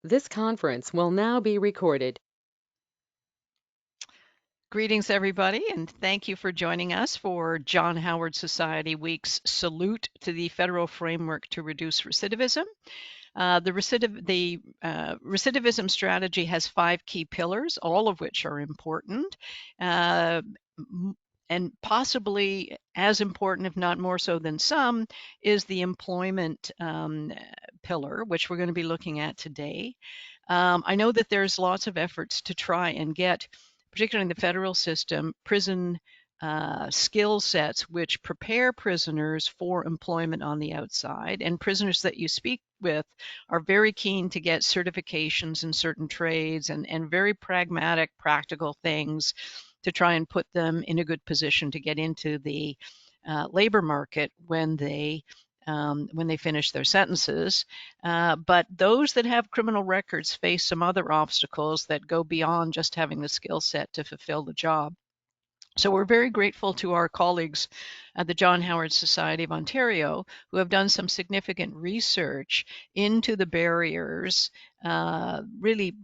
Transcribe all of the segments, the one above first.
This conference will now be recorded. Greetings, everybody, and thank you for joining us for John Howard Society Week's Salute to the Federal Framework to Reduce Recidivism. The recidivism strategy has 5 key pillars, all of which are important, and possibly as important, if not more so than some, is the employment pillar, which we're going to be looking at today. I know that there's lots of efforts to try and get, particularly in the federal system, prison skill sets which prepare prisoners for employment on the outside. And prisoners that you speak with are very keen to get certifications in certain trades and very pragmatic, practical things to try and put them in a good position to get into the labor market when they finish their sentences. But those that have criminal records face some other obstacles that go beyond just having the skill set to fulfill the job. So we're very grateful to our colleagues at the John Howard Society of Ontario who have done some significant research into the barriers, really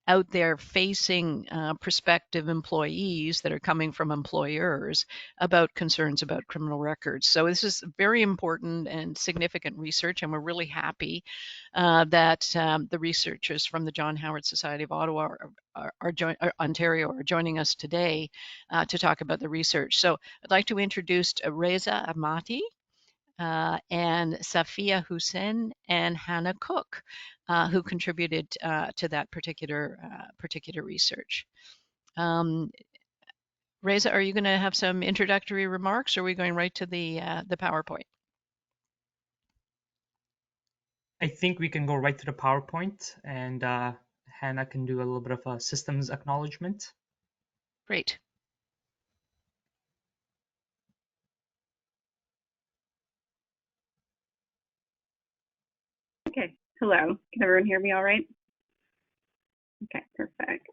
out there facing prospective employees that are coming from employers about concerns about criminal records. So this is very important and significant research, and we're really happy that the researchers from the John Howard Society of Ottawa Ontario are joining us today to talk about the research. So I'd like to introduce Reza Amati, and Safia Hussein and Hannah Cook, who contributed to that particular research. Reza, are you going to have some introductory remarks, or are we going right to the PowerPoint? I think we can go right to the PowerPoint, and Hannah can do a little bit of a systems acknowledgement. Great. Okay, hello. Can everyone hear me all right? Okay, perfect.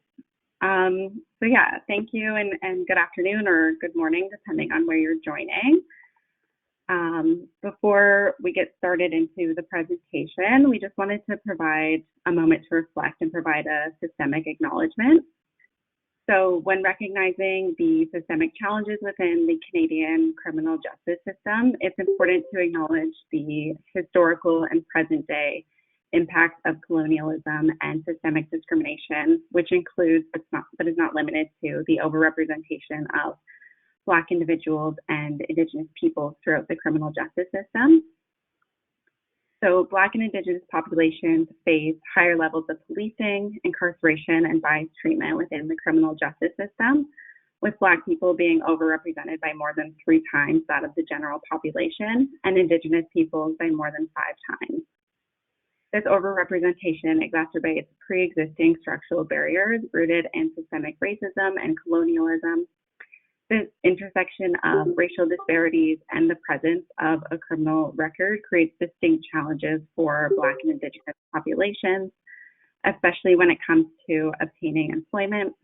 So yeah, thank you and good afternoon or good morning, depending on where you're joining. Before we get started into the presentation, we just wanted to provide a moment to reflect and provide a systemic acknowledgement. So when recognizing the systemic challenges within the Canadian criminal justice system, it's important to acknowledge the historical and present day impacts of colonialism and systemic discrimination, which includes, but is not limited to, the overrepresentation of Black individuals and Indigenous peoples throughout the criminal justice system. So Black and Indigenous populations face higher levels of policing, incarceration, and biased treatment within the criminal justice system, with Black people being overrepresented by more than 3 times that of the general population, and Indigenous peoples by more than 5 times. This overrepresentation exacerbates pre-existing structural barriers rooted in systemic racism and colonialism. This intersection of racial disparities and the presence of a criminal record creates distinct challenges for Black and Indigenous populations, especially when it comes to obtaining employment.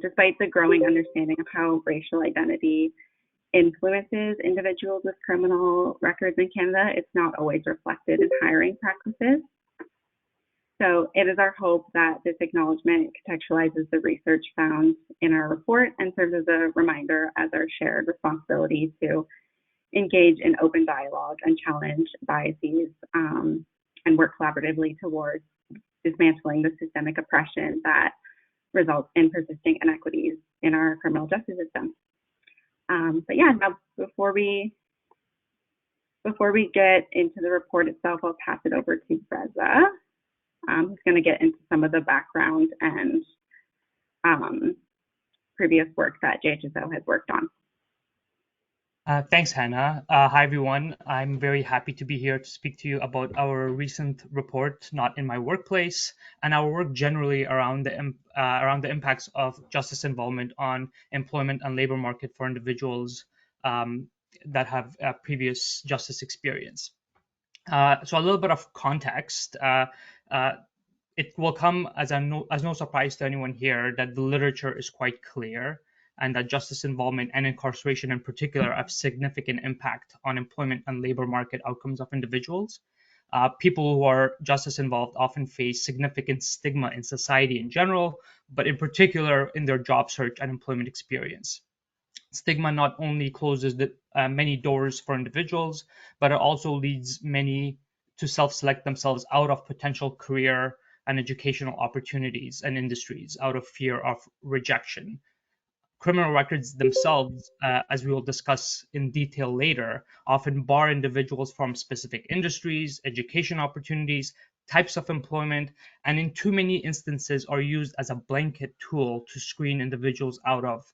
Despite the growing understanding of how racial identity influences individuals with criminal records in Canada, it's not always reflected in hiring practices. So it is our hope that this acknowledgement contextualizes the research found in our report and serves as a reminder as our shared responsibility to engage in open dialogue and challenge biases and work collaboratively towards dismantling the systemic oppression that results in persisting inequities in our criminal justice system. But yeah, now before we get into the report itself, I'll pass it over to Reza. Who's going to get into some of the background and previous work that JHSO has worked on. Thanks, Hannah. Hi, everyone. I'm very happy to be here to speak to you about our recent report, Not in My Workplace, and our work generally around the impacts of justice involvement on employment and labor market for individuals that have previous justice experience. So a little bit of context. It will come as no surprise to anyone here that the literature is quite clear and that justice involvement and incarceration in particular have significant impact on employment and labor market outcomes of individuals. People who are justice involved often face significant stigma in society in general, but in particular in their job search and employment experience. Stigma not only closes many doors for individuals, but it also leads many to self-select themselves out of potential career and educational opportunities and industries out of fear of rejection. Criminal records themselves, as we will discuss in detail later, often bar individuals from specific industries, education opportunities, types of employment, and in too many instances are used as a blanket tool to screen individuals out of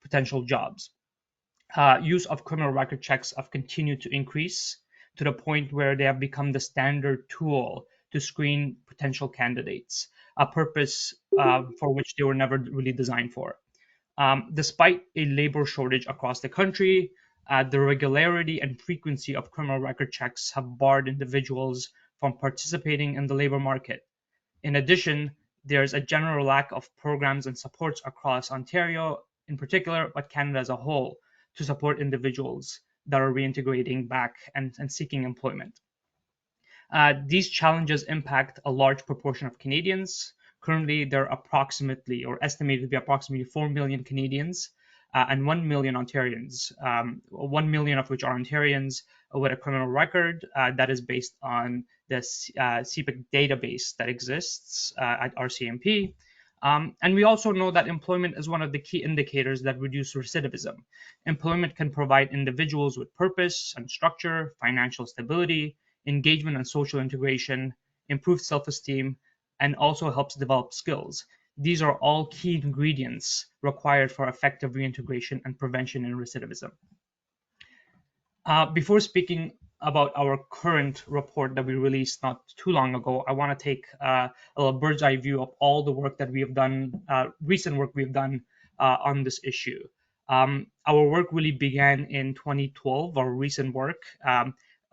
potential jobs. Use of criminal record checks have continued to increase to the point where they have become the standard tool to screen potential candidates, a purpose for which they were never really designed for. Despite a labor shortage across the country, the regularity and frequency of criminal record checks have barred individuals from participating in the labor market. In addition, there's a general lack of programs and supports across Ontario, in particular, but Canada as a whole, to support individuals that are reintegrating back and seeking employment. These challenges impact a large proportion of Canadians. Currently, there are approximately, or estimated to be approximately 4 million Canadians and 1 million Ontarians, 1 million of which are Ontarians with a criminal record that is based on the CPIC database that exists at RCMP. And we also know that employment is one of the key indicators that reduce recidivism. Employment can provide individuals with purpose and structure, financial stability, engagement and social integration, improved self-esteem, and also helps develop skills. These are all key ingredients required for effective reintegration and prevention in recidivism. Before speaking about our current report that we released not too long ago, I want to take a little bird's eye view of all the work that we have done, recent work we've done on this issue. Our work really began in 2012, our recent work.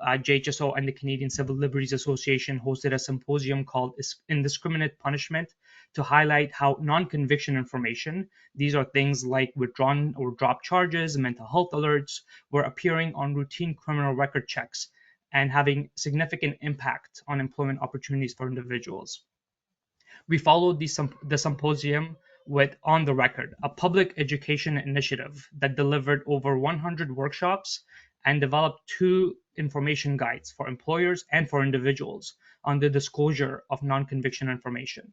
JHS and the Canadian Civil Liberties Association hosted a symposium called Indiscriminate Punishment to highlight how non-conviction information, these are things like withdrawn or dropped charges, mental health alerts, were appearing on routine criminal record checks and having significant impact on employment opportunities for individuals. We followed the symposium with On the Record, a public education initiative that delivered over 100 workshops and developed 2 information guides for employers and for individuals on the disclosure of non-conviction information.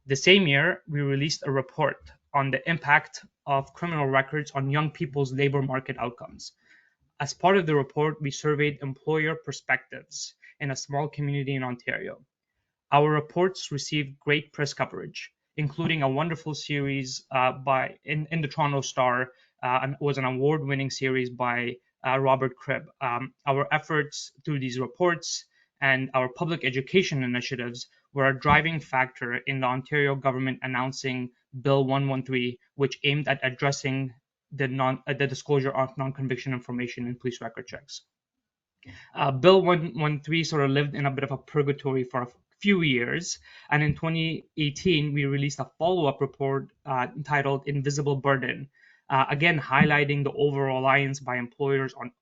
The same year, we released a report on the impact of criminal records on young people's labor market outcomes. As part of the report, we surveyed employer perspectives in a small community in Ontario. Our reports received great press coverage, including a wonderful series in the Toronto Star, and was an award-winning series by Robert Cribb. Our efforts through these reports and our public education initiatives were a driving factor in the Ontario government announcing Bill 113, which aimed at addressing the disclosure of non-conviction information in police record checks. Bill 113 sort of lived in a bit of a purgatory for a few years, and in 2018 we released a follow-up report entitled Invisible Burden, again highlighting the over-reliance by employers on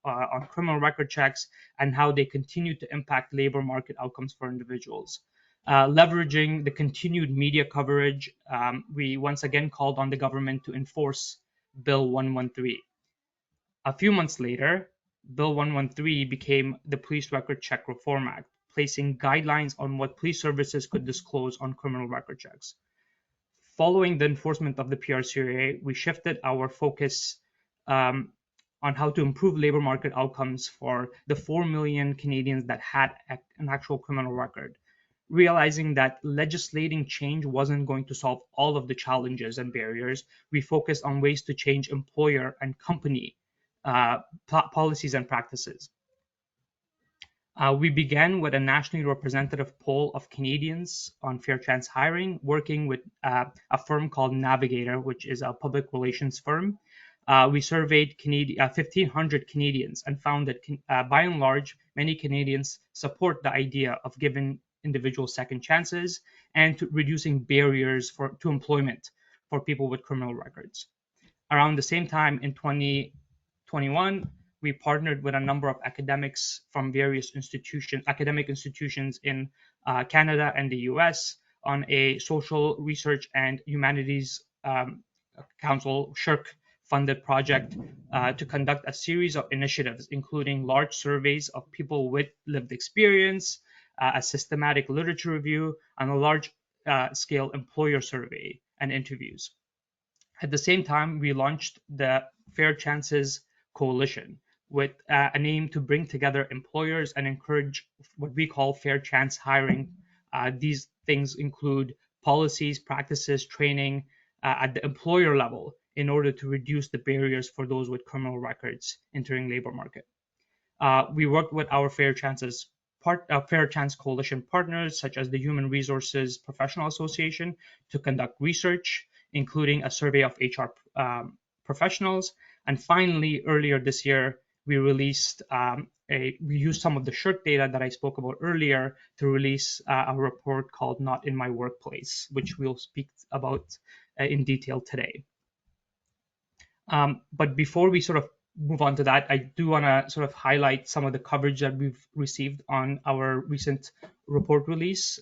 criminal record checks and how they continue to impact labor market outcomes for individuals. Leveraging the continued media coverage, we once again called on the government to enforce Bill 113. A few months later, Bill 113 became the Police Record Check Reform Act, placing guidelines on what police services could disclose on criminal record checks. Following the enforcement of the PRCA, we shifted our focus on how to improve labor market outcomes for the 4 million Canadians that had an actual criminal record. Realizing that legislating change wasn't going to solve all of the challenges and barriers, we focused on ways to change employer and company policies and practices. We began with a nationally representative poll of Canadians on fair chance hiring, working with a firm called Navigator, which is a public relations firm. We surveyed 1,500 Canadians and found that by and large, many Canadians support the idea of giving individuals second chances and to reducing barriers to employment for people with criminal records. Around the same time in 2021, we partnered with a number of academics from various academic institutions in Canada and the US on a social research and humanities council SHIRC funded project to conduct a series of initiatives, including large surveys of people with lived experience, a systematic literature review, and a large scale employer survey and interviews. At the same time, we launched the Fair Chances Coalition with an aim to bring together employers and encourage what we call fair chance hiring. These things include policies, practices, training at the employer level in order to reduce the barriers for those with criminal records entering labor market. We worked with our Fair Chance Coalition partners, such as the Human Resources Professional Association, to conduct research, including a survey of HR professionals. And finally, earlier this year, we released we used some of the SHIRC data that I spoke about earlier to release a report called Not in My Workplace, which we'll speak about in detail today. But before we sort of move on to that, I do want to sort of highlight some of the coverage that we've received on our recent report release.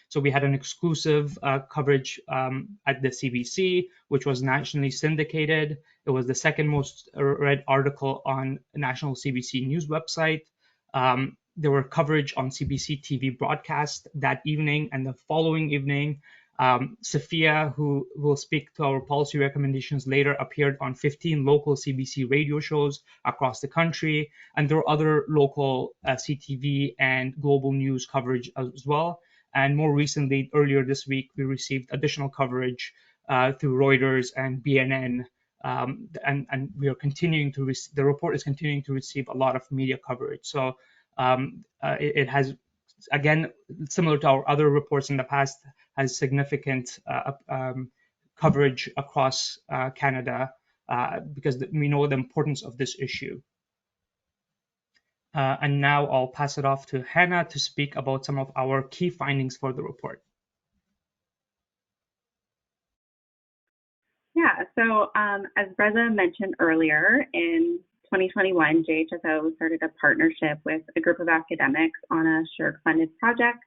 So we had an exclusive coverage at the CBC, which was nationally syndicated. It was the second most read article on National CBC News website. There were coverage on CBC TV broadcast that evening and the following evening. Sophia, who will speak to our policy recommendations later, appeared on 15 local CBC radio shows across the country, and there were other local CTV and global news coverage as well. And more recently, earlier this week, we received additional coverage through Reuters and BNN, and we are continuing to the report is continuing to receive a lot of media coverage. So it has, again, similar to our other reports in the past, has significant coverage across Canada because we know the importance of this issue. And now I'll pass it off to Hannah to speak about some of our key findings for the report. Yeah, so as Breza mentioned earlier, in 2021, JHSO started a partnership with a group of academics on a SHIRC-funded project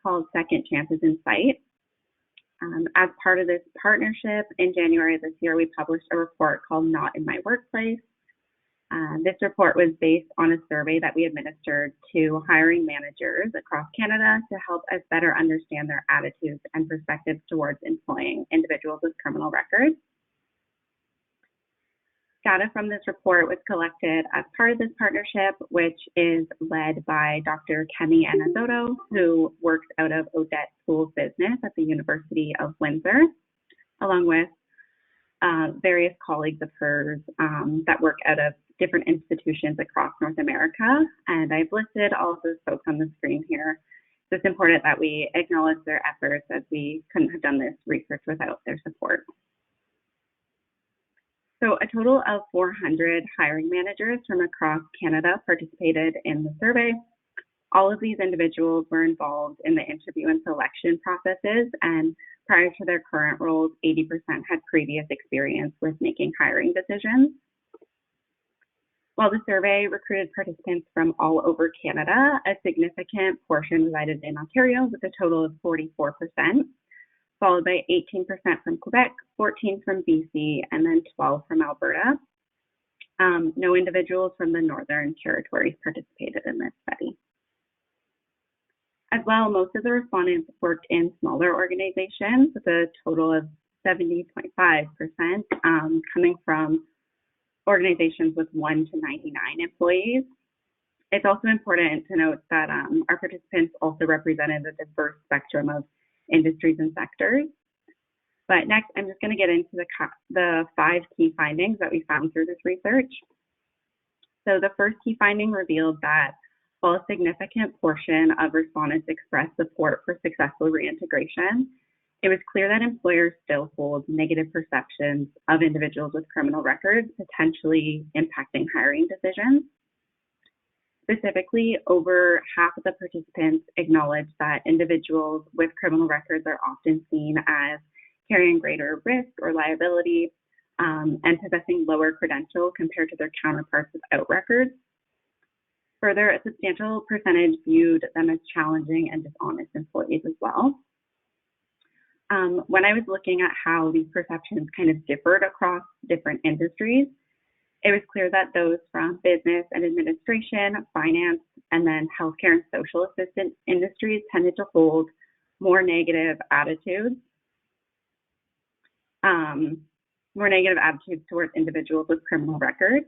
called Second Chances in Sight. As part of this partnership, in January of this year, we published a report called Not in My Workplace. This report was based on a survey that we administered to hiring managers across Canada to help us better understand their attitudes and perspectives towards employing individuals with criminal records. Data from this report was collected as part of this partnership, which is led by Dr. Kemi Anazoto, who works out of Odette School of Business at the University of Windsor, along with various colleagues of hers that work out of different institutions across North America. And I've listed all of those folks on the screen here. So it's important that we acknowledge their efforts, as we couldn't have done this research without their support. So a total of 400 hiring managers from across Canada participated in the survey. All of these individuals were involved in the interview and selection processes, and prior to their current roles, 80% had previous experience with making hiring decisions. While the survey recruited participants from all over Canada, a significant portion resided in Ontario with a total of 44%, followed by 18% from Quebec, 14% from BC, and then 12% from Alberta. No individuals from the Northern Territories participated in this study. As well, most of the respondents worked in smaller organizations with a total of 70.5% coming from organizations with 1 to 99 employees. It's also important to note that our participants also represented a diverse spectrum of industries and sectors. But next, I'm just going to get into the 5 key findings that we found through this research. So the first key finding revealed that while a significant portion of respondents expressed support for successful reintegration, it was clear that employers still hold negative perceptions of individuals with criminal records, potentially impacting hiring decisions. Specifically, over half of the participants acknowledged that individuals with criminal records are often seen as carrying greater risk or liability, and possessing lower credential compared to their counterparts without records. Further, a substantial percentage viewed them as challenging and dishonest employees as well. When I was looking at how these perceptions kind of differed across different industries, it was clear that those from business and administration, finance, and then healthcare and social assistance industries tended to hold more negative attitudes towards individuals with criminal records.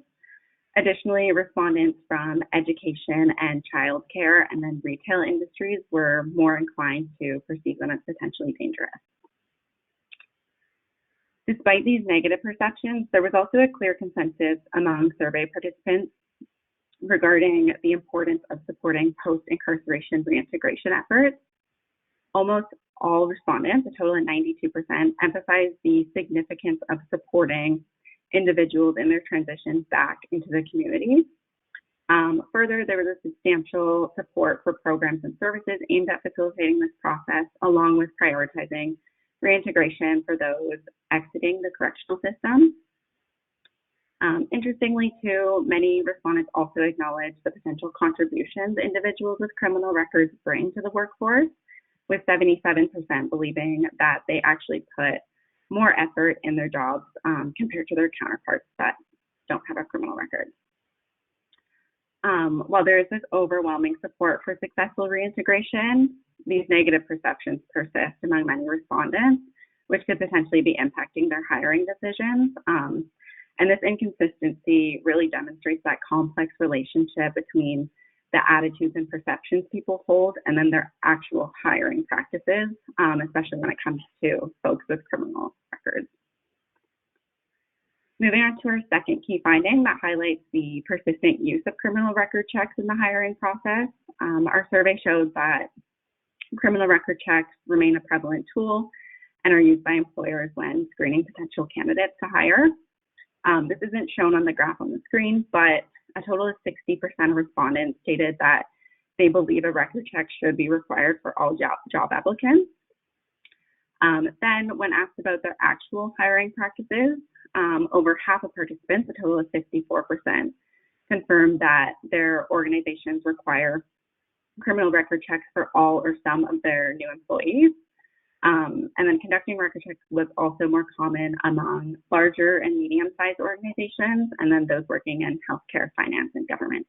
Additionally, respondents from education and childcare and then retail industries were more inclined to perceive them as potentially dangerous. Despite these negative perceptions, there was also a clear consensus among survey participants regarding the importance of supporting post-incarceration reintegration efforts. Almost all respondents, a total of 92%, emphasized the significance of supporting individuals in their transition back into the community. Further, there was a substantial support for programs and services aimed at facilitating this process, along with prioritizing reintegration for those exiting the correctional system. Interestingly, too, many respondents also acknowledged the potential contributions individuals with criminal records bring to the workforce, with 77% believing that they actually put more effort in their jobs compared to their counterparts that don't have a criminal record. While there is this overwhelming support for successful reintegration, these negative perceptions persist among many respondents, which could potentially be impacting their hiring decisions. And this inconsistency really demonstrates that complex relationship between the attitudes and perceptions people hold and then their actual hiring practices, especially when it comes to folks with criminal records. Moving on to our second key finding that highlights the persistent use of criminal record checks in the hiring process. Our survey shows that criminal record checks remain a prevalent tool and are used by employers when screening potential candidates to hire. This isn't shown on the graph on the screen, but a total of 60% of respondents stated that they believe a record check should be required for all job applicants. Then when asked about their actual hiring practices, over half of participants, a total of 54%, confirmed that their organizations require criminal record checks for all or some of their new employees. And then conducting record checks was also more common among larger and medium-sized organizations, and then those working in healthcare, finance, and government.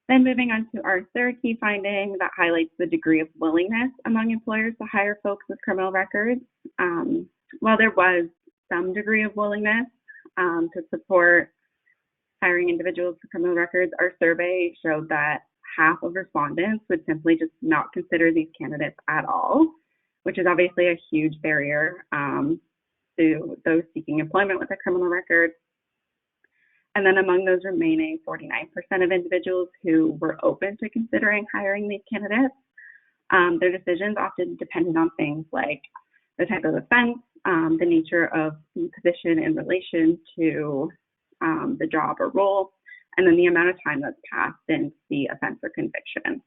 Then moving on to our third key finding that highlights the degree of willingness among employers to hire folks with criminal records. While there was some degree of willingness to support hiring individuals with criminal records, our survey showed that half of respondents would simply just not consider these candidates at all, which is obviously a huge barrier to those seeking employment with a criminal record. And then among those remaining 49% of individuals who were open to considering hiring these candidates, their decisions often depended on things like the type of offense, the nature of the position in relation to the job or role, and then the amount of time that's passed since the offense or conviction.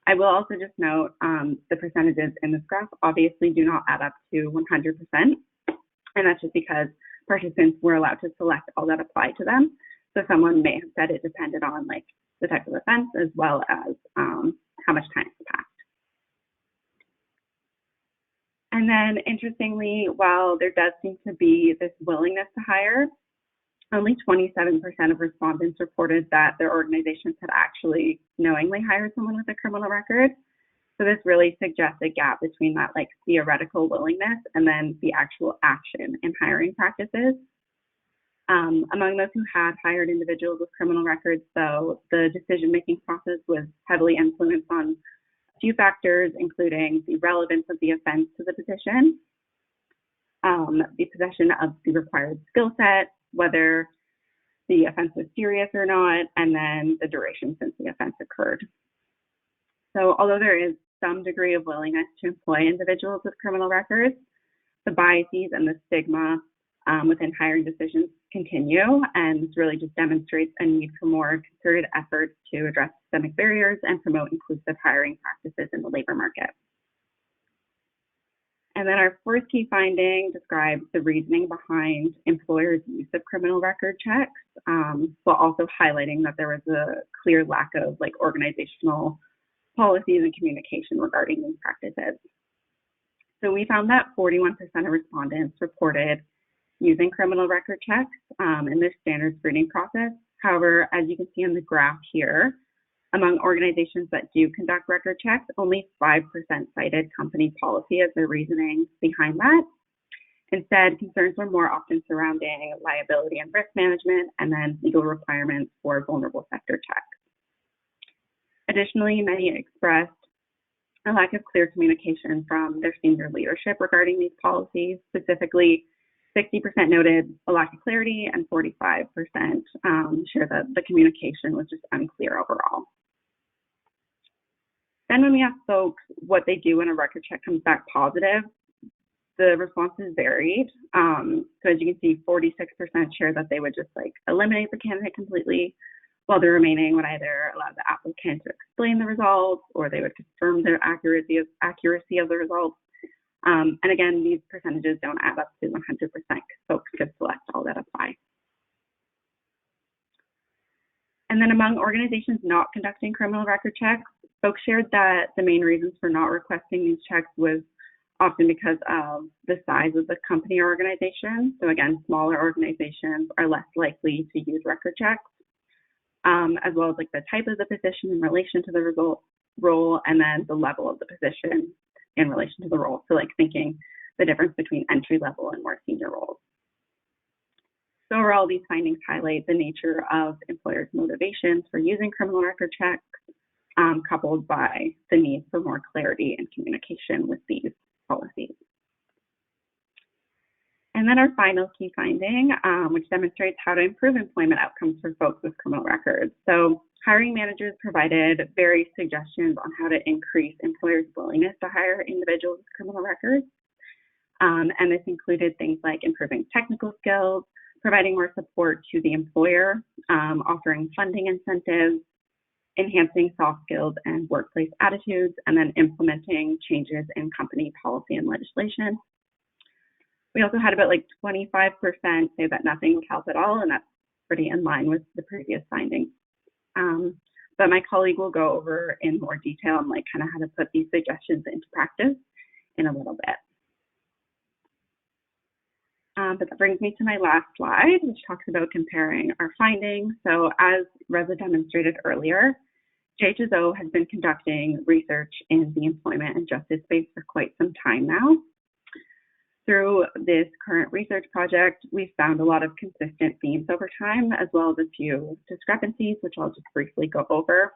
I will also just note the percentages in this graph obviously do not add up to 100%, and that's just because participants were allowed to select all that applied to them. So someone may have said it depended on like the type of offense as well as how much time has passed. And then interestingly, while there does seem to be this willingness to hire, only 27% of respondents reported that their organizations had actually knowingly hired someone with a criminal record. So this really suggests a gap between that like theoretical willingness and then the actual action in hiring practices. Among those who had hired individuals with criminal records, though, the decision-making process was heavily influenced on a few factors, including the relevance of the offense to the position, the possession of the required skill set, whether the offense was serious or not, and then the duration since the offense occurred. So although there is some degree of willingness to employ individuals with criminal records, the biases and the stigma within hiring decisions continue, and really just demonstrates a need for more concerted efforts to address systemic barriers and promote inclusive hiring practices in the labor market. And then our fourth key finding describes the reasoning behind employers' use of criminal record checks, while also highlighting that there was a clear lack of organizational policies and communication regarding these practices. So we found that 41% of respondents reported using criminal record checks in their standard screening process. However, as you can see on the graph here, among organizations that do conduct record checks, only 5% cited company policy as their reasoning behind that. Instead, concerns were more often surrounding liability and risk management and then legal requirements for vulnerable sector checks. Additionally, many expressed a lack of clear communication from their senior leadership regarding these policies. Specifically, 60% noted a lack of clarity and 45% shared that the communication was just unclear overall. Then when we asked folks what they do when a record check comes back positive, the responses varied. So as you can see, 46% shared that they would just eliminate the candidate completely, while the remaining would either allow the applicant to explain the results or they would confirm the accuracy of the results. And again, these percentages don't add up to 100% because folks could select all that apply. And then among organizations not conducting criminal record checks, folks shared that the main reasons for not requesting these checks was often because of the size of the company or organization. So again, smaller organizations are less likely to use record checks, as well as the type of the position in relation to the role, and then the level of the position in relation to the role. So thinking the difference between entry level and more senior roles. So overall, these findings highlight the nature of employers' motivations for using criminal record checks, coupled by the need for more clarity and communication with these policies. And then our final key finding, which demonstrates how to improve employment outcomes for folks with criminal records. So hiring managers provided various suggestions on how to increase employers' willingness to hire individuals with criminal records. And this included things like improving technical skills, providing more support to the employer, offering funding incentives, enhancing soft skills and workplace attitudes, and then implementing changes in company policy and legislation. We also had about 25% say that nothing would help at all, and that's pretty in line with the previous findings. But my colleague will go over in more detail on kind of how to put these suggestions into practice in a little bit. But that brings me to my last slide, which talks about comparing our findings. So as Reza demonstrated earlier, JHS has been conducting research in the employment and justice space for quite some time now. Through this current research project, we found a lot of consistent themes over time, as well as a few discrepancies, which I'll just briefly go over.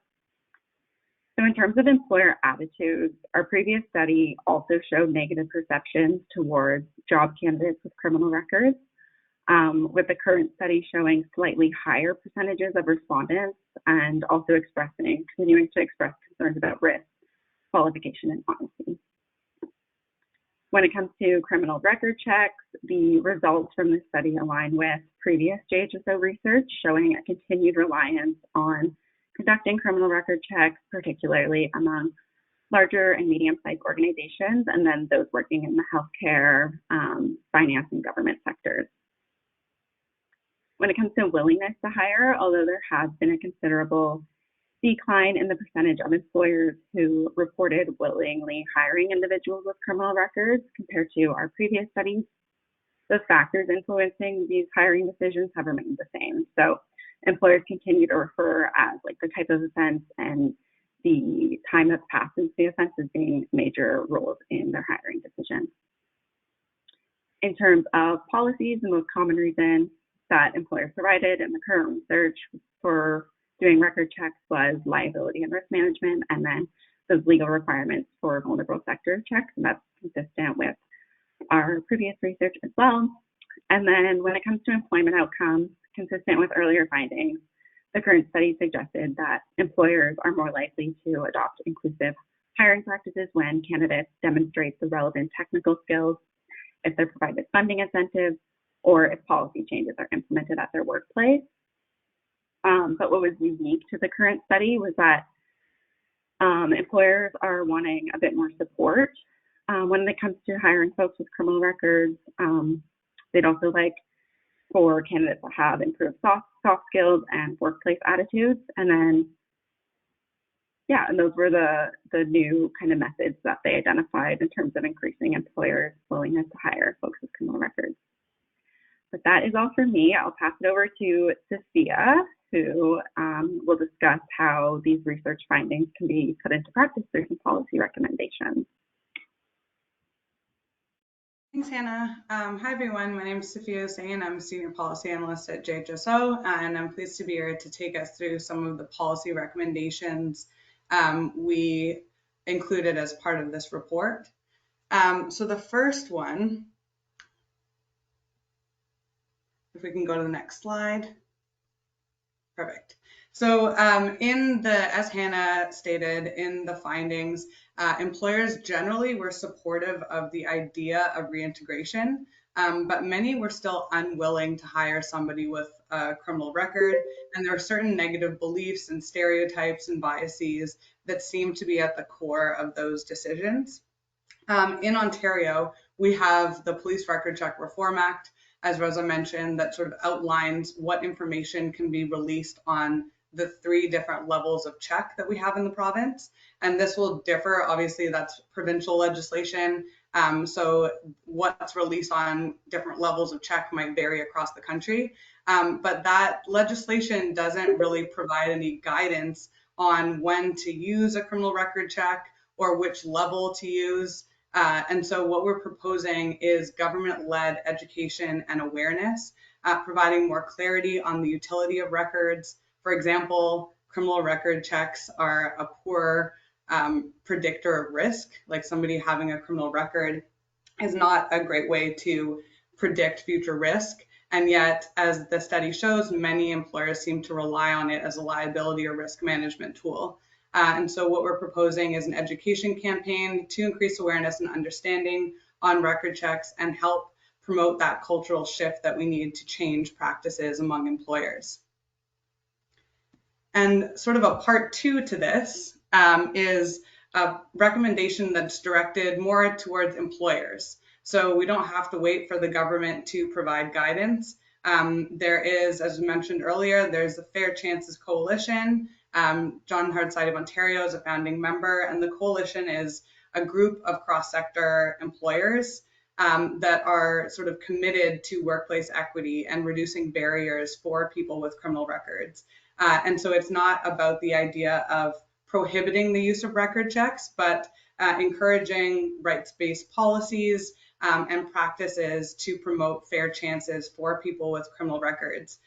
So in terms of employer attitudes, our previous study also showed negative perceptions towards job candidates with criminal records, with the current study showing slightly higher percentages of respondents and also continuing to express concerns about risk, qualification, and honesty. When it comes to criminal record checks, the results from this study align with previous JHSO research showing a continued reliance on conducting criminal record checks, particularly among larger and medium-sized organizations, and then those working in the healthcare, finance, and government sectors. When it comes to willingness to hire, although there has been a considerable decline in the percentage of employers who reported willingly hiring individuals with criminal records compared to our previous studies, the factors influencing these hiring decisions have remained the same. So employers continue to refer as the type of offense and the time that's passed since the offense as being major roles in their hiring decision. In terms of policies, the most common reason that employers provided in the current research for doing record checks was liability and risk management, and then those legal requirements for vulnerable sector checks, and that's consistent with our previous research as well. And then when it comes to employment outcomes, consistent with earlier findings, the current study suggested that employers are more likely to adopt inclusive hiring practices when candidates demonstrate the relevant technical skills, if they're provided funding incentives, or if policy changes are implemented at their workplace. But what was unique to the current study was that employers are wanting a bit more support When it comes to hiring folks with criminal records, they'd also like for candidates to have improved soft skills and workplace attitudes. And then, yeah, and those were the new kind of methods that they identified in terms of increasing employers' willingness to hire folks with criminal records. But that is all for me. I'll pass it over to Sophia, who will discuss how these research findings can be put into practice through some policy recommendations. Thanks, Hannah. Hi, everyone. My name is Sophia Hussain. I'm a senior policy analyst at JHS, and I'm pleased to be here to take us through some of the policy recommendations we included as part of this report. So the first one, if we can go to the next slide. Perfect. So as Hannah stated in the findings, employers generally were supportive of the idea of reintegration, but many were still unwilling to hire somebody with a criminal record, and there are certain negative beliefs and stereotypes and biases that seem to be at the core of those decisions. In Ontario, we have the Police Record Check Reform Act, as Rosa mentioned, that sort of outlines what information can be released on the 3 different levels of check that we have in the province. And this will differ. Obviously, that's provincial legislation. So what's released on different levels of check might vary across the country. But that legislation doesn't really provide any guidance on when to use a criminal record check or which level to use. And so what we're proposing is government-led education and awareness, providing more clarity on the utility of records. For example, criminal record checks are a poor predictor of risk. Like somebody having a criminal record is not a great way to predict future risk. And yet, as the study shows, many employers seem to rely on it as a liability or risk management tool. And so what we're proposing is an education campaign to increase awareness and understanding on record checks and help promote that cultural shift that we need to change practices among employers. And sort of a part 2 to this is a recommendation that's directed more towards employers. So we don't have to wait for the government to provide guidance. There is, as mentioned earlier, there's the Fair Chances Coalition. John Hardside of Ontario is a founding member, and the coalition is a group of cross-sector employers that are sort of committed to workplace equity and reducing barriers for people with criminal records. And so it's not about the idea of prohibiting the use of record checks, but encouraging rights-based policies and practices to promote fair chances for people with criminal records.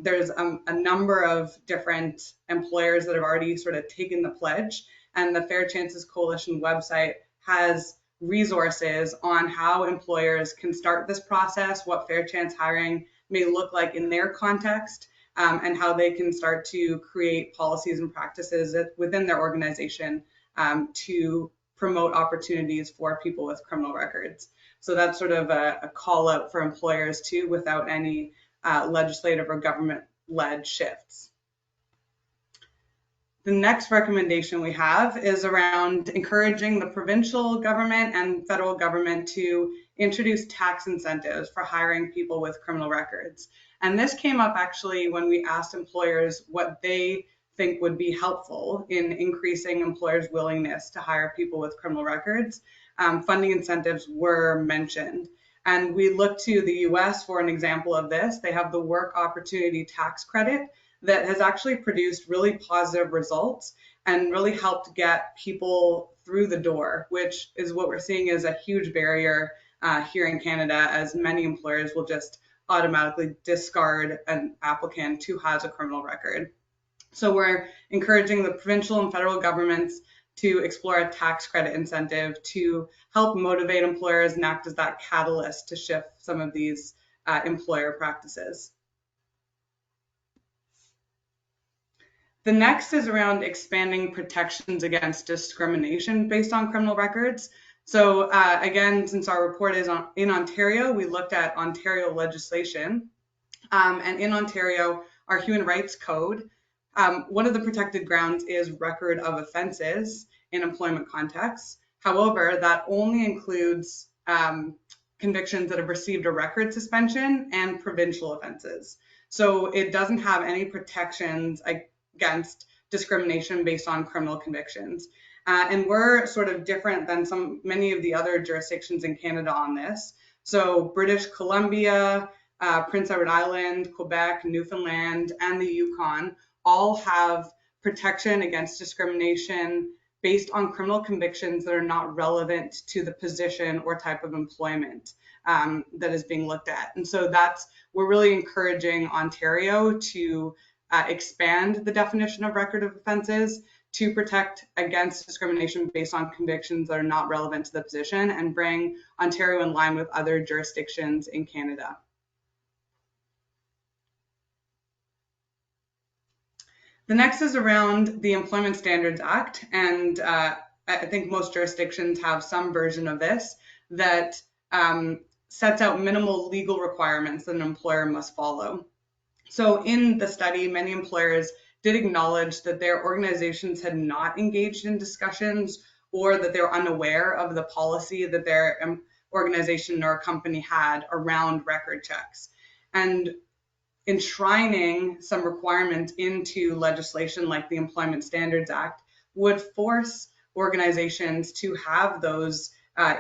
There's a number of different employers that have already sort of taken the pledge, and the Fair Chances Coalition website has resources on how employers can start this process, what fair chance hiring may look like in their context, and how they can start to create policies and practices within their organization to promote opportunities for people with criminal records. So that's sort of a call out for employers too, without any legislative or government-led shifts. The next recommendation we have is around encouraging the provincial government and federal government to introduce tax incentives for hiring people with criminal records. And this came up actually when we asked employers what they think would be helpful in increasing employers' willingness to hire people with criminal records. Funding incentives were mentioned. And we look to the US for an example of this. They have the Work Opportunity Tax Credit that has actually produced really positive results and really helped get people through the door, which is what we're seeing is a huge barrier here in Canada, as many employers will just automatically discard an applicant who has a criminal record. So we're encouraging the provincial and federal governments to explore a tax credit incentive to help motivate employers and act as that catalyst to shift some of these employer practices. The next is around expanding protections against discrimination based on criminal records. So again, since our report is in Ontario, we looked at Ontario legislation. And in Ontario, our Human Rights Code, one of the protected grounds is record of offenses in employment contexts. However, that only includes convictions that have received a record suspension and provincial offenses. So it doesn't have any protections against discrimination based on criminal convictions. And we're sort of different than many of the other jurisdictions in Canada on this. So British Columbia, Prince Edward Island, Quebec, Newfoundland, and the Yukon all have protection against discrimination based on criminal convictions that are not relevant to the position or type of employment that is being looked at. And so we're really encouraging Ontario to expand the definition of record of offenses to protect against discrimination based on convictions that are not relevant to the position and bring Ontario in line with other jurisdictions in Canada. The next is around the Employment Standards Act, and I think most jurisdictions have some version of this that sets out minimal legal requirements that an employer must follow. So in the study, many employers did acknowledge that their organizations had not engaged in discussions or that they were unaware of the policy that their organization or company had around record checks. And enshrining some requirements into legislation like the Employment Standards Act would force organizations to have those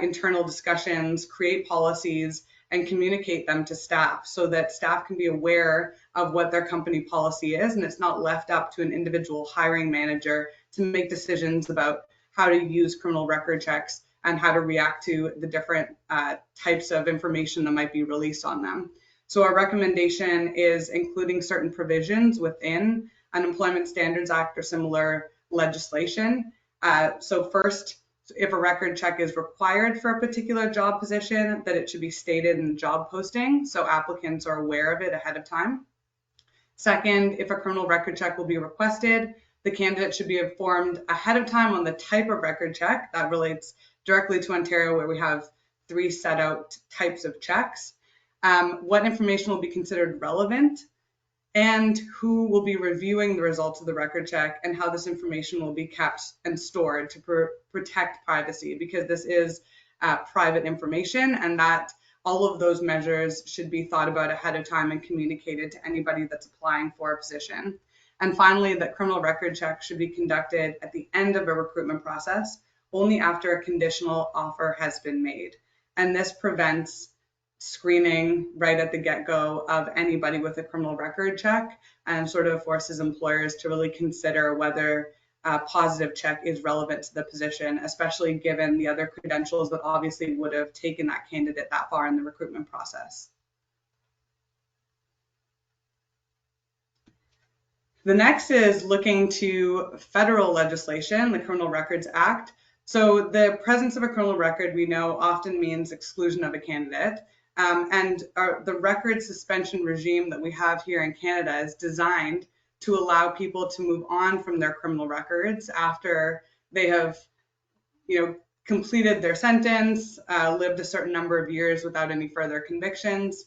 internal discussions, create policies, and communicate them to staff so that staff can be aware of what their company policy is, and it's not left up to an individual hiring manager to make decisions about how to use criminal record checks and how to react to the different types of information that might be released on them. So our recommendation is including certain provisions within an Employment Standards Act or similar legislation. So first, if a record check is required for a particular job position, that it should be stated in the job posting so applicants are aware of it ahead of time. Second, if a criminal record check will be requested, the candidate should be informed ahead of time on the type of record check. That relates directly to Ontario, where we have 3 set out types of checks. What information will be considered relevant, and who will be reviewing the results of the record check, and how this information will be kept and stored to protect privacy, because this is private information, and that all of those measures should be thought about ahead of time and communicated to anybody that's applying for a position. And finally, that criminal record check should be conducted at the end of a recruitment process, only after a conditional offer has been made. And this prevents screening right at the get-go of anybody with a criminal record check and sort of forces employers to really consider whether a positive check is relevant to the position, especially given the other credentials that obviously would have taken that candidate that far in the recruitment process. The next is looking to federal legislation, the Criminal Records Act. So the presence of a criminal record, we know, often means exclusion of a candidate. The record suspension regime that we have here in Canada is designed to allow people to move on from their criminal records after they have, completed their sentence, lived a certain number of years without any further convictions.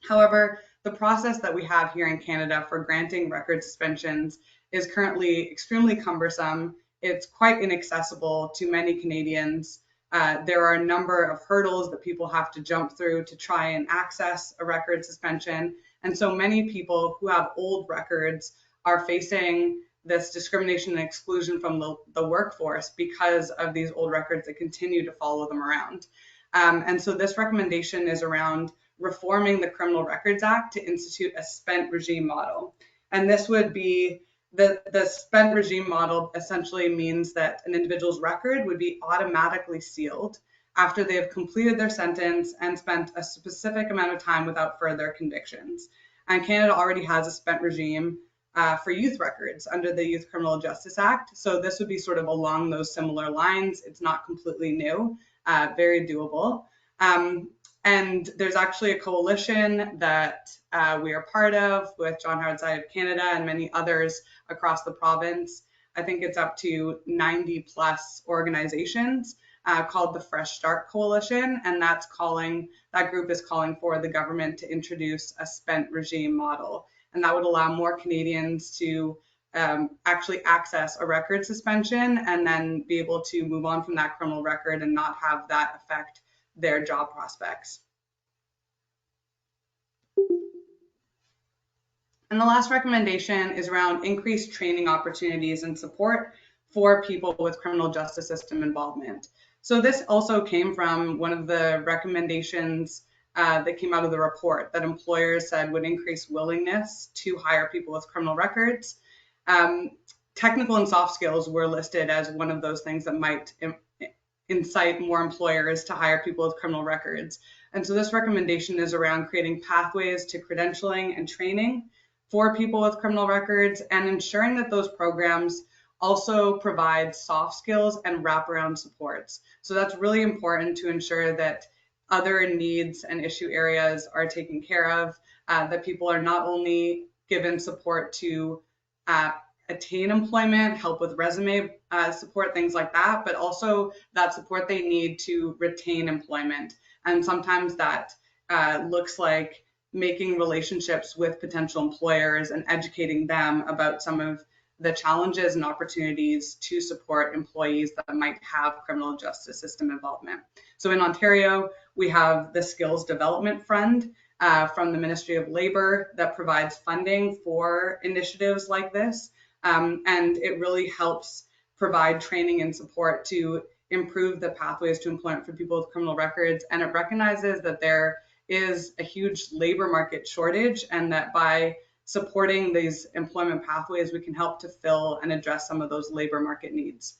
However, the process that we have here in Canada for granting record suspensions is currently extremely cumbersome. It's quite inaccessible to many Canadians. There are a number of hurdles that people have to jump through to try and access a record suspension. And so many people who have old records are facing this discrimination and exclusion from the workforce because of these old records that continue to follow them around. And so this recommendation is around reforming the Criminal Records Act to institute a spent regime model. And this would be the spent regime model essentially means that an individual's record would be automatically sealed after they have completed their sentence and spent a specific amount of time without further convictions. And Canada already has a spent regime for youth records under the Youth Criminal Justice Act. So this would be sort of along those similar lines. It's not completely new, very doable. And there's actually a coalition that we are part of with John Howard Society of Canada and many others across the province. I think it's up to 90 plus organizations called the Fresh Start Coalition. And that group is calling for the government to introduce a spent regime model. And that would allow more Canadians to actually access a record suspension and then be able to move on from that criminal record and not have that affect their job prospects. And the last recommendation is around increased training opportunities and support for people with criminal justice system involvement. So this also came from one of the recommendations that came out of the report that employers said would increase willingness to hire people with criminal records. Technical and soft skills were listed as one of those things that might incite more employers to hire people with criminal records. And so this recommendation is around creating pathways to credentialing and training for people with criminal records and ensuring that those programs also provide soft skills and wraparound supports. So that's really important to ensure that other needs and issue areas are taken care of, that people are not only given support to attain employment, help with resume support, things like that, but also that support they need to retain employment. And sometimes that looks like making relationships with potential employers and educating them about some of the challenges and opportunities to support employees that might have criminal justice system involvement. So in Ontario, we have the Skills Development Fund from the Ministry of Labour that provides funding for initiatives like this. And it really helps provide training and support to improve the pathways to employment for people with criminal records. And it recognizes that there is a huge labor market shortage and that by supporting these employment pathways, we can help to fill and address some of those labor market needs.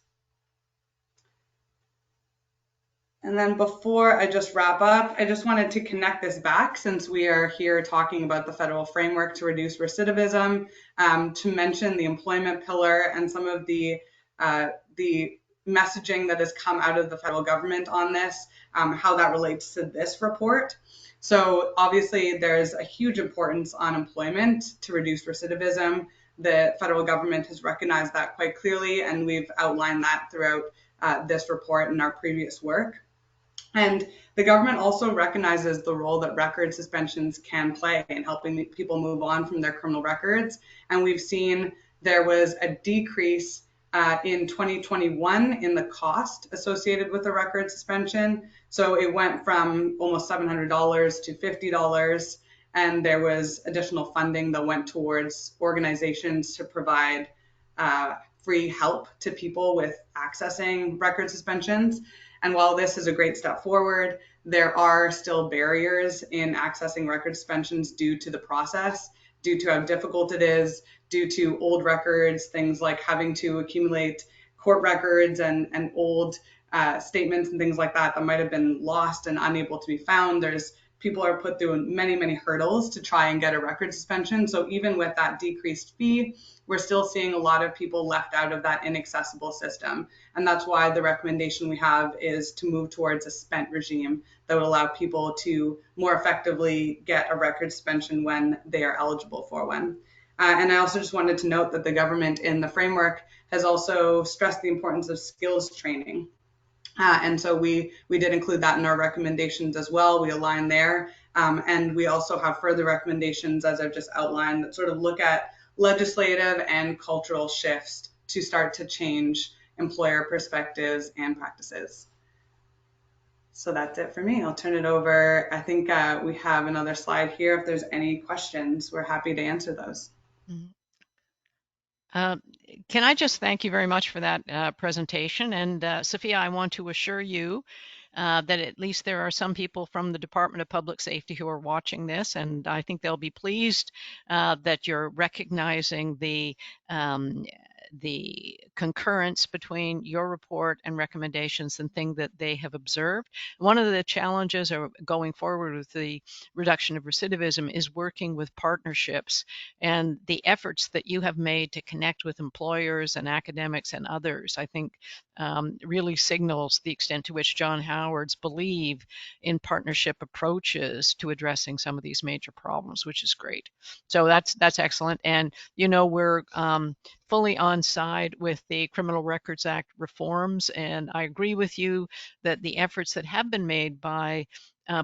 And then before I just wrap up, I just wanted to connect this back since we are here talking about the federal framework to reduce recidivism, to mention the employment pillar and some of the messaging that has come out of the federal government on this, how that relates to this report. So obviously there's a huge importance on employment to reduce recidivism. The federal government has recognized that quite clearly, and we've outlined that throughout this report and our previous work. And the government also recognizes the role that record suspensions can play in helping people move on from their criminal records. And we've seen there was a decrease in 2021 in the cost associated with the record suspension. So it went from almost $700 to $50, and there was additional funding that went towards organizations to provide free help to people with accessing record suspensions. And while this is a great step forward, there are still barriers in accessing record suspensions due to the process, due to how difficult it is, due to old records, things like having to accumulate court records and old statements and things like that that might have been lost and unable to be found. People are put through many, many hurdles to try and get a record suspension. So even with that decreased fee, we're still seeing a lot of people left out of that inaccessible system. And that's why the recommendation we have is to move towards a spent regime that would allow people to more effectively get a record suspension when they are eligible for one. And I also just wanted to note that the government in the framework has also stressed the importance of skills training. And so we did include that in our recommendations as well. We align there. And we also have further recommendations, as I've just outlined, that sort of look at legislative and cultural shifts to start to change employer perspectives and practices. So that's it for me. I'll turn it over. I think we have another slide here. If there's any questions, we're happy to answer those. Mm-hmm. Can I just thank you very much for that presentation? And Sophia, I want to assure you that at least there are some people from the Department of Public Safety who are watching this, and I think they'll be pleased that you're recognizing the concurrence between your report and recommendations and things that they have observed. One of the challenges going forward with the reduction of recidivism is working with partnerships, and the efforts that you have made to connect with employers and academics and others, I think really signals the extent to which John Howard's believe in partnership approaches to addressing some of these major problems, which is great. So that's excellent. And we're fully on side with the Criminal Records Act reforms, and I agree with you that the efforts that have been made by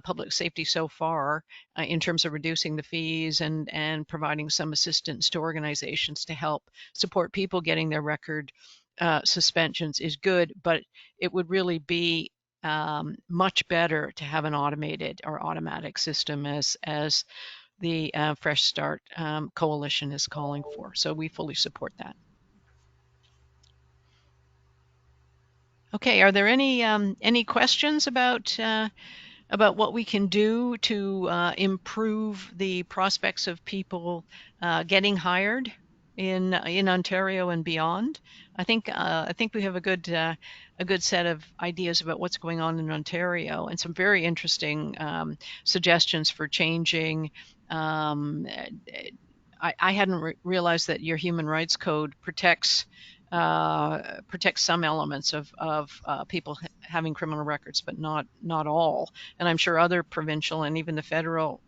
public safety so far in terms of reducing the fees and providing some assistance to organizations to help support people getting their record suspensions is good, but it would really be much better to have an automated or automatic system as the Fresh Start Coalition is calling for. So we fully support that. Okay, are there any questions about what we can do to improve the prospects of people getting hired in Ontario and beyond? I think we have a good set of ideas about what's going on in Ontario and some very interesting suggestions for changing. I hadn't realized that your human rights code protects some elements of people having criminal records, but not all. And I'm sure other provincial and even the federal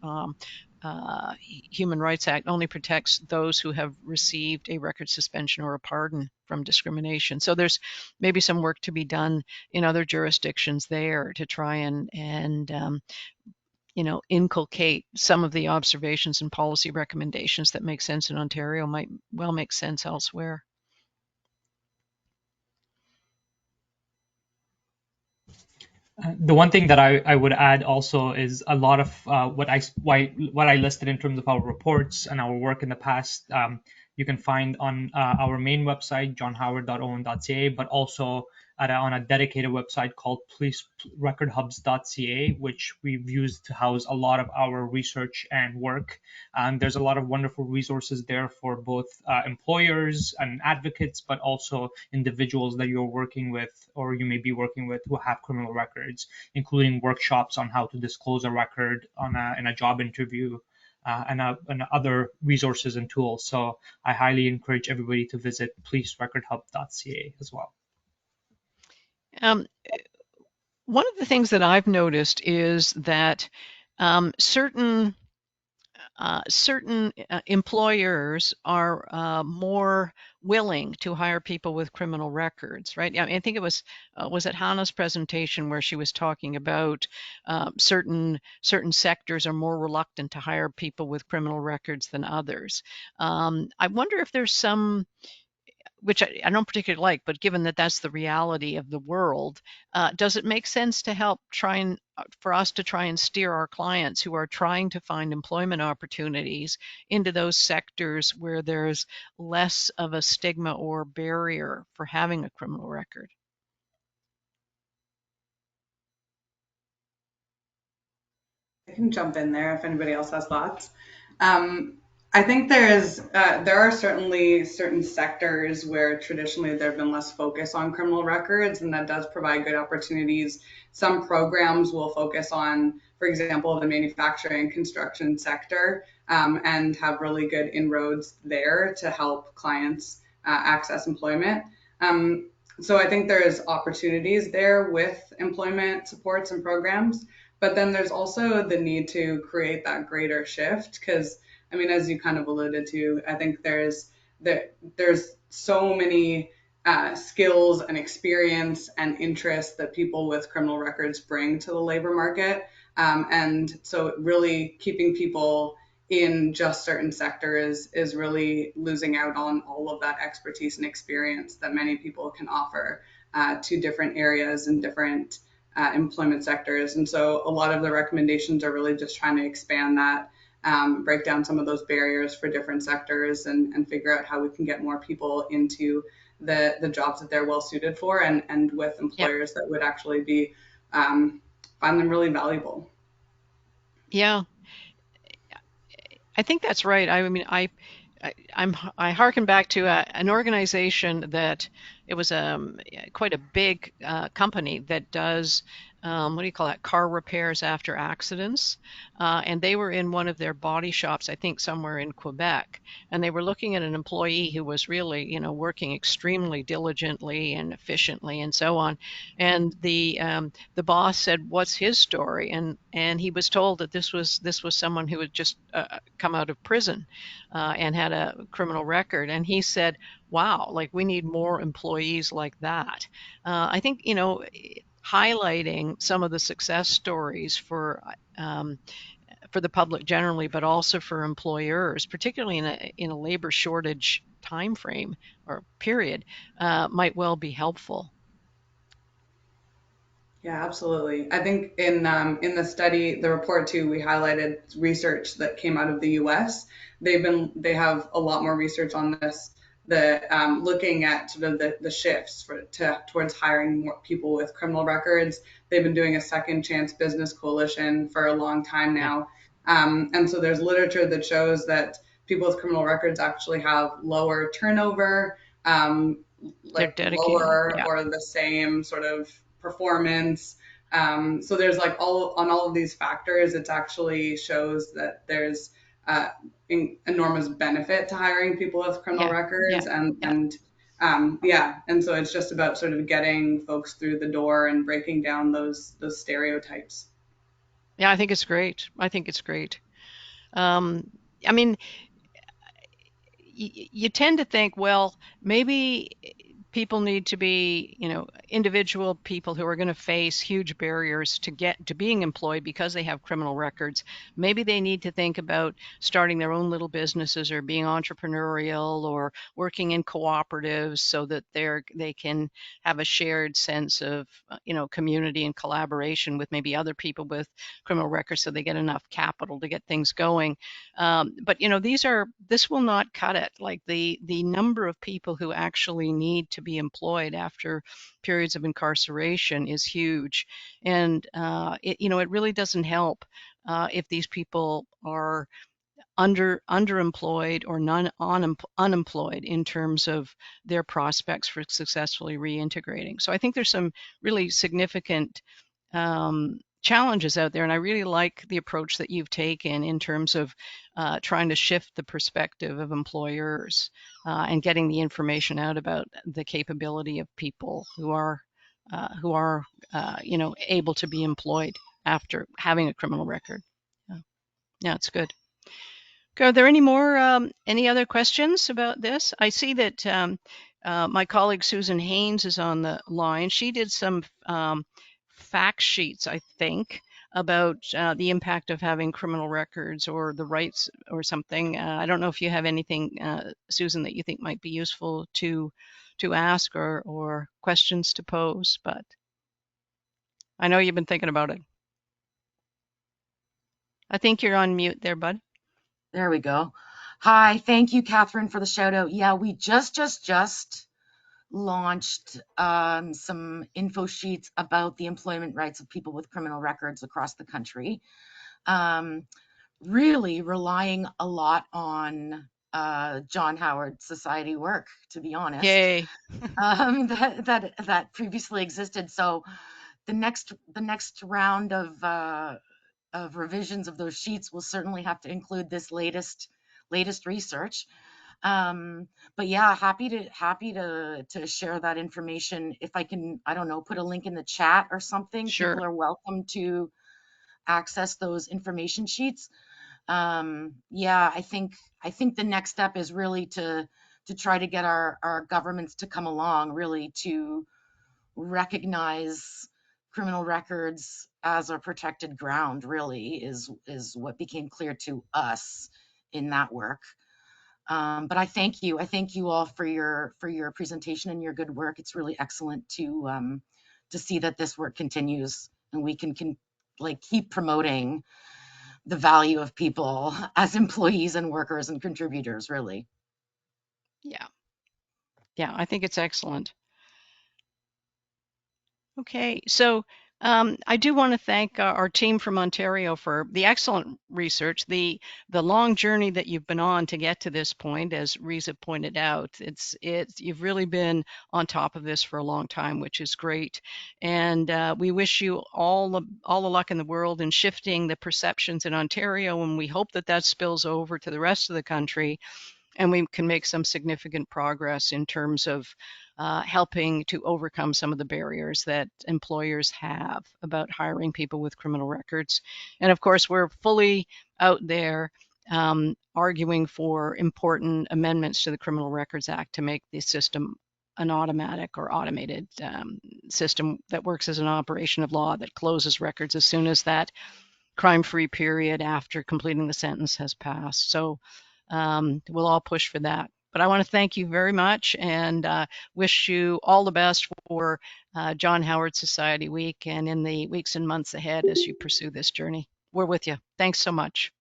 Human Rights Act only protects those who have received a record suspension or a pardon from discrimination. So there's maybe some work to be done in other jurisdictions there to try and inculcate some of the observations and policy recommendations that make sense in Ontario might well make sense elsewhere. The one thing that I would add also is a lot of what I listed in terms of our reports and our work in the past. You can find on our main website, johnhoward.owen.ca, but also on a dedicated website called policerecordhubs.ca, which we've used to house a lot of our research and work. There's a lot of wonderful resources there for both employers and advocates, but also individuals that you're working with or you may be working with who have criminal records, including workshops on how to disclose a record in a job interview. And other resources and tools. So I highly encourage everybody to visit policerecordhub.ca as well. One of the things that I've noticed is that certain employers are more willing to hire people with criminal records, right? I think it was it Hannah's presentation where she was talking about certain sectors are more reluctant to hire people with criminal records than others. I wonder if there's some, which I don't particularly like, but given that that's the reality of the world, does it make sense to help for us to try and steer our clients who are trying to find employment opportunities into those sectors where there's less of a stigma or barrier for having a criminal record? I can jump in there if anybody else has thoughts. I think there are certainly certain sectors where traditionally there have been less focus on criminal records, and that does provide good opportunities. Some programs will focus on, for example, the manufacturing and construction sector, and have really good inroads there to help clients access employment. So I think there's opportunities there with employment supports and programs, but then there's also the need to create that greater shift because I mean, as you kind of alluded to, I think there's so many skills and experience and interest that people with criminal records bring to the labor market. And so really keeping people in just certain sectors is really losing out on all of that expertise and experience that many people can offer to different areas and different employment sectors. And so a lot of the recommendations are really just trying to expand that, break down some of those barriers for different sectors and figure out how we can get more people into the jobs that they're well suited for and with employers that would actually be find them really valuable. Yeah, I think that's right. I mean, I harken back to an organization that it was quite a big company that does what do you call that, car repairs after accidents, and they were in one of their body shops, I think somewhere in Quebec, and they were looking at an employee who was really working extremely diligently and efficiently and so on, and the boss said, what's his story? And he was told that this was someone who had just come out of prison and had a criminal record, and he said, wow, like we need more employees like that. I think highlighting some of the success stories for the public generally, but also for employers, particularly in a labor shortage time frame or period, might well be helpful. Yeah, absolutely. I think in the study, the report too, we highlighted research that came out of the U.S. They have a lot more research on this, looking at sort of the shifts towards hiring more people with criminal records. They've been doing a Second Chance Business Coalition for a long time now, and so there's literature that shows that people with criminal records actually have lower turnover, They're like dedicated. lower Yeah. or the same sort of performance. So there's like all of these factors, it actually shows that there's enormous benefit to hiring people with criminal Yeah. Yeah. records, and Yeah. yeah, and so it's just about sort of getting folks through the door and breaking down those stereotypes. Yeah. I think it's great. I think it's great. I mean, you tend to think, well, maybe people need to be, individual people who are going to face huge barriers to get to being employed because they have criminal records. Maybe they need to think about starting their own little businesses or being entrepreneurial or working in cooperatives so that they can have a shared sense of, community and collaboration with maybe other people with criminal records so they get enough capital to get things going. But this will not cut it. Like the number of people who actually need to be employed after periods of incarceration is huge, and it really doesn't help if these people are underemployed or unemployed in terms of their prospects for successfully reintegrating. So I think there's some really significant challenges out there, and I really like the approach that you've taken in terms of trying to shift the perspective of employers and getting the information out about the capability of people who are able to be employed after having a criminal record. Yeah, it's good. Are there any other questions about this? I see that my colleague Susan Haynes is on the line. She did some fact sheets, I think, about the impact of having criminal records or the rights or something. I don't know if you have anything, Susan, that you think might be useful to ask or questions to pose, but I know you've been thinking about it. I think you're on mute there, bud. There we go. Hi, thank you, Catherine, for the shout out. Yeah, we just launched some info sheets about the employment rights of people with criminal records across the country. Really relying a lot on John Howard Society work, to be honest. Yay. That previously existed. So the next round of revisions of those sheets will certainly have to include this latest research. But yeah, happy to share that information. If I can, I don't know, put a link in the chat or something. Sure. People are welcome to access those information sheets. Yeah, I think the next step is really to try to get our governments to come along, really to recognize criminal records as a protected ground, really is what became clear to us in that work. But I thank you all for your presentation and your good work. It's really excellent to see that this work continues and we can keep promoting the value of people as employees and workers and contributors, really. Yeah. Yeah, I think it's excellent. Okay, so I do want to thank our team from Ontario for the excellent research, the long journey that you've been on to get to this point, as Riza pointed out. You've really been on top of this for a long time, which is great. And we wish you all the luck in the world in shifting the perceptions in Ontario, and we hope that spills over to the rest of the country, and we can make some significant progress in terms of helping to overcome some of the barriers that employers have about hiring people with criminal records. And of course, we're fully out there arguing for important amendments to the Criminal Records Act to make the system an automatic or automated system that works as an operation of law that closes records as soon as that crime-free period after completing the sentence has passed. So we'll all push for that. But I want to thank you very much and wish you all the best for John Howard Society Week and in the weeks and months ahead as you pursue this journey. We're with you. Thanks so much.